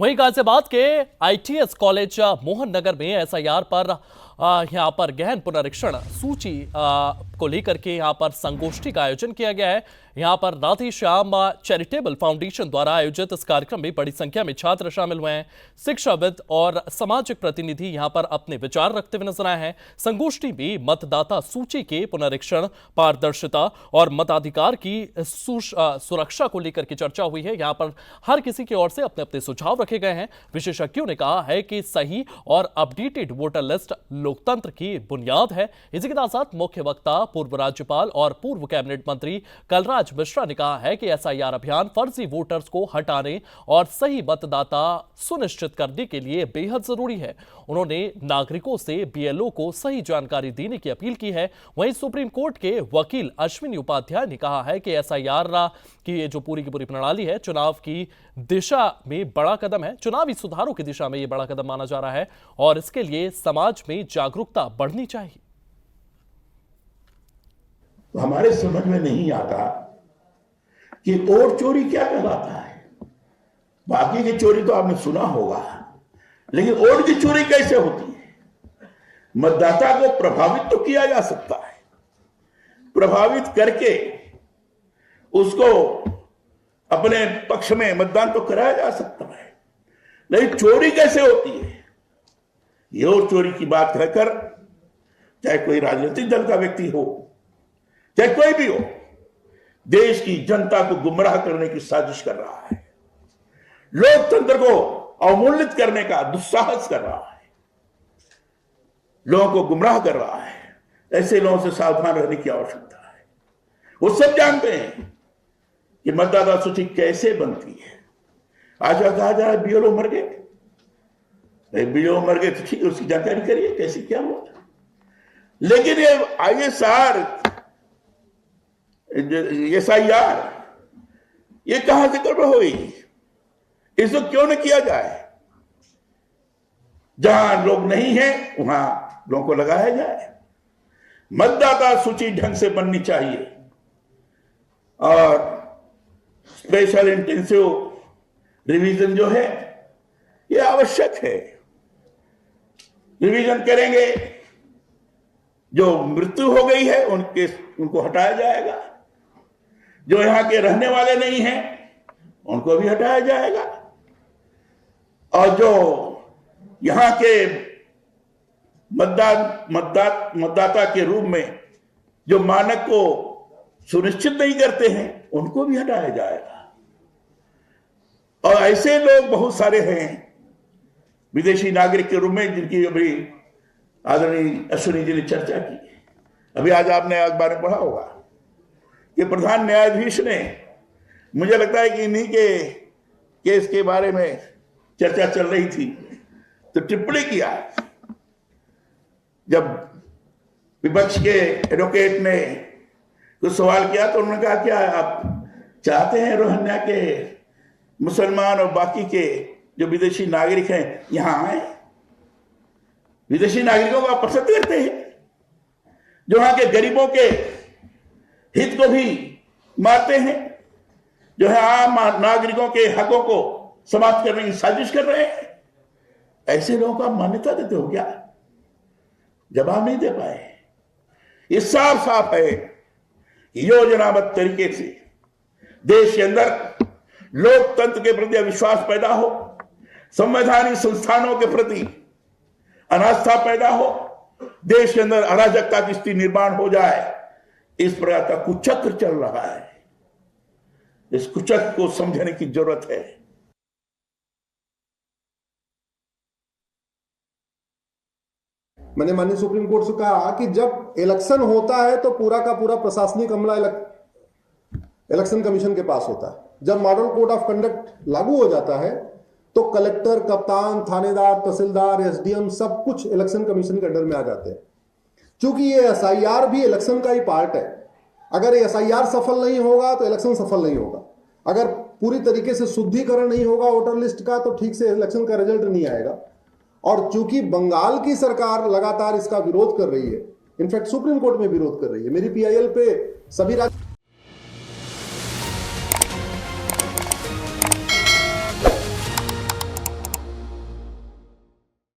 वहीं गाजियाबाद के ITS college Mohan Nagar में एसआईआर पर यहां पर गहन पुनरीक्षण सूची को लेकर के यहां पर संगोष्ठी का आयोजन किया गया है। यहां पर राधे श्याम चैरिटेबल फाउंडेशन द्वारा आयोजित इस कार्यक्रम में बड़ी संख्या में छात्र शामिल हुए हैं। शिक्षाविद और सामाजिक प्रतिनिधि यहां पर अपने विचार रखते हुए नजर आए हैं। संगोष्ठी में मतदाता सूची के पुनरीक्षण, पारदर्शिता और मताधिकार की सुरक्षा को लेकर के चर्चा हुई है। यहां पर हर किसी की ओर से अपने अपने सुझाव रखे गए हैं। विशेषज्ञों ने कहा है कि सही और अपडेटेड वोटर लिस्ट लोकतंत्र की बुनियाद है। इसी के साथ मुख्य वक्ता पूर्व राज्यपाल और पूर्व कैबिनेट मंत्री कलराज मिश्रा ने कहा है कि एसआईआर अभियान फर्जी वोटर्स को हटाने और सही मतदाता सुनिश्चित करने के लिए बेहद जरूरी है। उन्होंने नागरिकों से बीएलओ को सही जानकारी देने की अपील की है। वहीं सुप्रीम कोर्ट के वकील अश्विनी उपाध्याय ने कहा है कि एसआईआर की ये जो पूरी की पूरी प्रणाली है, चुनाव की दिशा में बड़ा कदम है। चुनावी सुधारों की दिशा में यह बड़ा कदम माना जा रहा है और इसके लिए समाज में जागरूकता बढ़नी चाहिए। तो हमारे समझ में नहीं आता कि वोट चोरी क्या कहलाता है। बाकी की चोरी तो आपने सुना होगा, लेकिन वोट की चोरी कैसे होती है। मतदाता को प्रभावित तो किया जा सकता है, प्रभावित करके उसको अपने पक्ष में मतदान तो कराया जा सकता है, लेकिन चोरी कैसे होती है, ये और चोरी की बात कहकर चाहे कोई राजनीतिक दल का व्यक्ति हो, चाहे कोई भी हो, देश की जनता को गुमराह करने की साजिश कर रहा है, लोकतंत्र को अवमूल्यित करने का दुस्साहस कर रहा है, लोगों को गुमराह कर रहा है। ऐसे लोगों से सावधान रहने की आवश्यकता है। वो सब जानते हैं कि मतदाता सूची कैसे बनती है। आज कहा जा रहा है बीएलओ मर गए, बीएलओ मर गए तो ठीक है, उसकी जानकारी करिए कैसे क्या हुआ। लेकिन ये आईएसआर, एसआईआर, ये कहां से गड़बड़ हो गई, इसको क्यों न किया जाए। जहां लोग नहीं हैं वहां लोगों को लगाया जाए। मतदाता सूची ढंग से बननी चाहिए और स्पेशल इंटेंसिव रिवीजन जो है ये आवश्यक है। रिवीजन करेंगे, जो मृत्यु हो गई है उनको हटाया जाएगा, जो यहां के रहने वाले नहीं हैं उनको भी हटाया जाएगा, और जो यहां के मतदाता के रूप में जो मानक को सुनिश्चित नहीं करते हैं उनको भी हटाया जाएगा। और ऐसे लोग बहुत सारे हैं विदेशी नागरिक के रूप में जिनकी अभी आदरणीय अश्विनी जी ने चर्चा की। अभी आज आपने अखबार में पढ़ा होगा कि प्रधान न्यायाधीश ने, मुझे लगता है कि इन्हीं के केस के बारे में चर्चा चल रही थी तो टिप्पणी किया। जब विपक्ष के एडवोकेट ने कुछ सवाल किया तो उन्होंने कहा क्या आप चाहते हैं रोहिंग्या के मुसलमान और बाकी के जो विदेशी नागरिक हैं यहां आए। विदेशी नागरिकों को आप पसंद करते हैं जो वहां के गरीबों के हित को भी मारते हैं, जो है आम नागरिकों के हकों को समाप्त करने की साजिश कर रहे हैं। ऐसे लोगों को आप मान्यता देते हो क्या? जवाब नहीं दे पाए। ये साफ साफ है कि योजनाबद्ध तरीके से देश के अंदर लोकतंत्र के प्रति अविश्वास पैदा हो, संवैधानिक संस्थानों के प्रति अनास्था पैदा हो, देश के अंदर अराजकता की स्थिति निर्माण हो जाए, इस प्रकार का कुचक्र चल रहा है। इस कुचक्र को समझने की जरूरत है। मैंने माननीय सुप्रीम कोर्ट से कहा कि जब इलेक्शन होता है तो पूरा का पूरा प्रशासनिक अमला इलेक्शन कमीशन के पास होता है। जब मॉडल कोड ऑफ कंडक्ट लागू हो जाता है तो कलेक्टर, कप्तान, थानेदार, तहसीलदार, एसडीएम सब कुछ इलेक्शन कमीशन के अंडर में आ जाते हैं। क्योंकि ये एसआईआर भी इलेक्शन का ही पार्ट है। अगर एसआईआर सफल नहीं होगा तो इलेक्शन सफल नहीं होगा। अगर पूरी तरीके से शुद्धिकरण नहीं होगा वोटर लिस्ट का तो ठीक से इलेक्शन का रिजल्ट नहीं आएगा। और चूंकि बंगाल की सरकार लगातार इसका विरोध कर रही है, इनफैक्ट सुप्रीम कोर्ट में विरोध कर रही है, मेरी पीआईएल पे सभी राज्य